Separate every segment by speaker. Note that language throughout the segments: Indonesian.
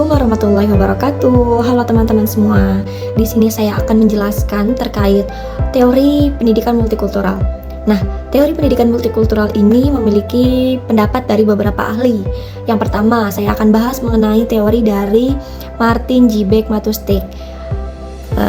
Speaker 1: Assalamualaikum warahmatullahi wabarakatuh. Halo teman-teman semua. Di sini saya akan menjelaskan terkait teori pendidikan multikultural. Nah, teori pendidikan multikultural ini memiliki pendapat dari beberapa ahli. Yang pertama, saya akan bahas mengenai teori dari Martin J. Beck Matustek.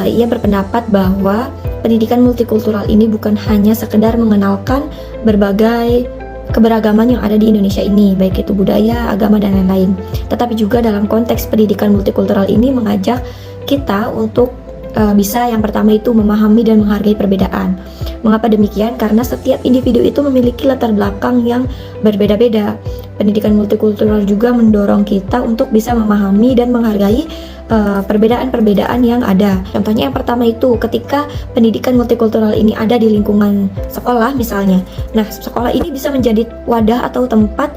Speaker 1: Ia berpendapat bahwa pendidikan multikultural ini bukan hanya sekedar mengenalkan berbagai keberagaman yang ada di Indonesia ini, baik itu budaya, agama, dan lain-lain. Tetapi juga dalam konteks pendidikan multikultural ini mengajak kita untuk bisa yang pertama itu memahami dan menghargai perbedaan. Mengapa demikian? Karena setiap individu itu memiliki latar belakang yang berbeda-beda. Pendidikan multikultural juga mendorong kita untuk bisa memahami dan menghargai perbedaan-perbedaan yang ada. Contohnya yang pertama itu ketika pendidikan multikultural ini ada di lingkungan sekolah misalnya. Nah, sekolah ini bisa menjadi wadah atau tempat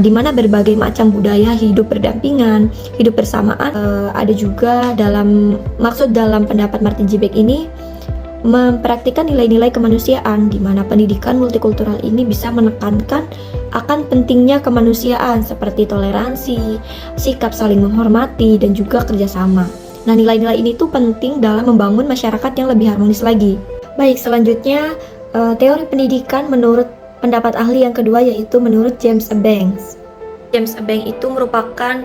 Speaker 1: di mana berbagai macam budaya hidup berdampingan, hidup bersamaan. Ada juga dalam pendapat Martin J. Beck ini mempraktikkan nilai-nilai kemanusiaan, di mana pendidikan multikultural ini bisa menekankan akan pentingnya kemanusiaan seperti toleransi, sikap saling menghormati, dan juga kerjasama. Nah, nilai-nilai ini tuh penting dalam membangun masyarakat yang lebih harmonis lagi. Baik, selanjutnya teori pendidikan menurut pendapat ahli yang kedua, yaitu menurut James A. Banks. James A. Banks itu merupakan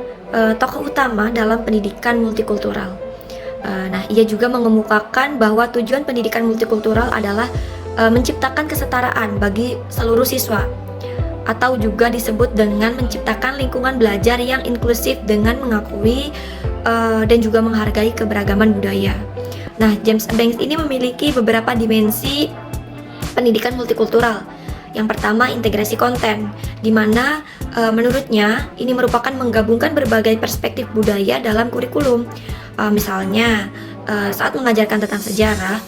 Speaker 1: tokoh utama dalam pendidikan multikultural. Nah, ia juga mengemukakan bahwa tujuan pendidikan multikultural adalah menciptakan kesetaraan bagi seluruh siswa, atau juga disebut dengan menciptakan lingkungan belajar yang inklusif dengan mengakui dan juga menghargai keberagaman budaya. Nah, James A. Banks ini memiliki beberapa dimensi pendidikan multikultural. Yang pertama, integrasi konten, di mana menurutnya ini merupakan menggabungkan berbagai perspektif budaya dalam kurikulum. Misalnya, saat mengajarkan tentang sejarah,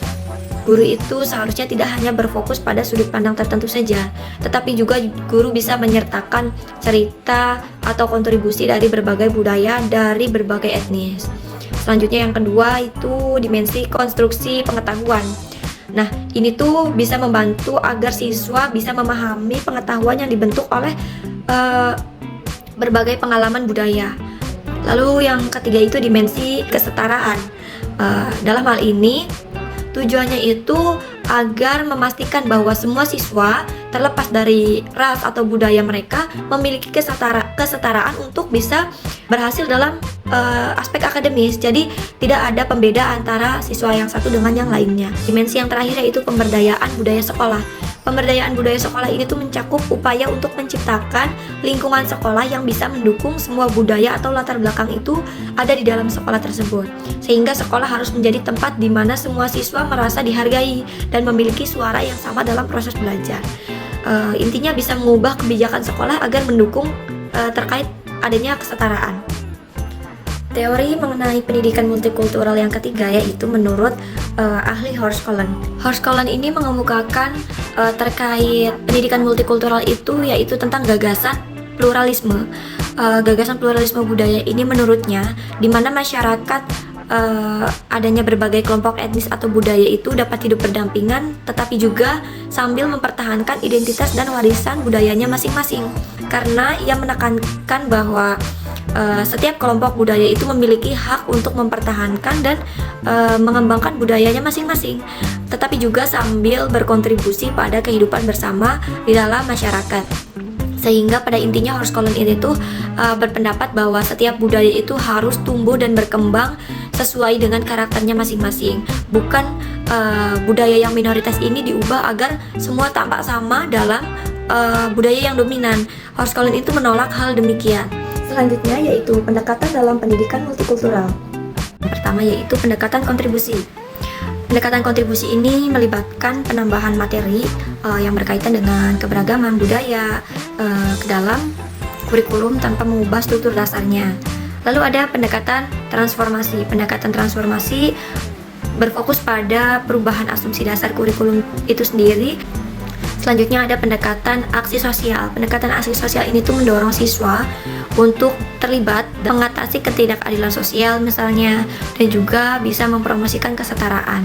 Speaker 1: guru itu seharusnya tidak hanya berfokus pada sudut pandang tertentu saja, tetapi juga guru bisa menyertakan cerita atau kontribusi dari berbagai budaya dari berbagai etnis. Selanjutnya yang kedua itu dimensi konstruksi pengetahuan. Nah, ini tuh bisa membantu agar siswa bisa memahami pengetahuan yang dibentuk oleh berbagai pengalaman budaya. Lalu yang ketiga itu dimensi kesetaraan. Dalam hal ini tujuannya itu agar memastikan bahwa semua siswa terlepas dari ras atau budaya mereka memiliki kesetaraan untuk bisa berhasil dalam aspek akademis. Jadi tidak ada pembeda antara siswa yang satu dengan yang lainnya. Dimensi yang terakhir yaitu pemberdayaan budaya sekolah. Pemberdayaan budaya sekolah ini tuh mencakup upaya untuk menciptakan lingkungan sekolah yang bisa mendukung semua budaya atau latar belakang itu ada di dalam sekolah tersebut. Sehingga sekolah harus menjadi tempat di mana semua siswa merasa dihargai dan memiliki suara yang sama dalam proses belajar. Intinya bisa mengubah kebijakan sekolah agar mendukung terkait adanya kesetaraan. Teori mengenai pendidikan multikultural yang ketiga yaitu menurut ahli Horst Kohlen. Horst Kohlen ini mengemukakan terkait pendidikan multikultural itu yaitu tentang gagasan pluralisme. Gagasan pluralisme budaya ini menurutnya di mana masyarakat adanya berbagai kelompok etnis atau budaya itu dapat hidup berdampingan, tetapi juga sambil mempertahankan identitas dan warisan budayanya masing-masing. Karena ia menekankan bahwa setiap kelompok budaya itu memiliki hak untuk mempertahankan dan mengembangkan budayanya masing-masing, tetapi juga sambil berkontribusi pada kehidupan bersama di dalam masyarakat. Sehingga pada intinya Horst Kohlen ini tuh berpendapat bahwa setiap budaya itu harus tumbuh dan berkembang sesuai dengan karakternya masing-masing. Bukan budaya yang minoritas ini diubah agar semua tampak sama dalam budaya yang dominan. Horst Kohlen itu menolak hal demikian. Selanjutnya yaitu pendekatan dalam pendidikan multikultural. Pertama yaitu pendekatan kontribusi. Pendekatan kontribusi ini melibatkan penambahan materi yang berkaitan dengan keberagaman budaya ke dalam kurikulum tanpa mengubah struktur dasarnya. Lalu ada pendekatan transformasi. Pendekatan transformasi berfokus pada perubahan asumsi dasar kurikulum itu sendiri. Selanjutnya ada pendekatan aksi sosial. Pendekatan aksi sosial ini tuh mendorong siswa untuk terlibat dan mengatasi ketidakadilan sosial misalnya, dan juga bisa mempromosikan kesetaraan.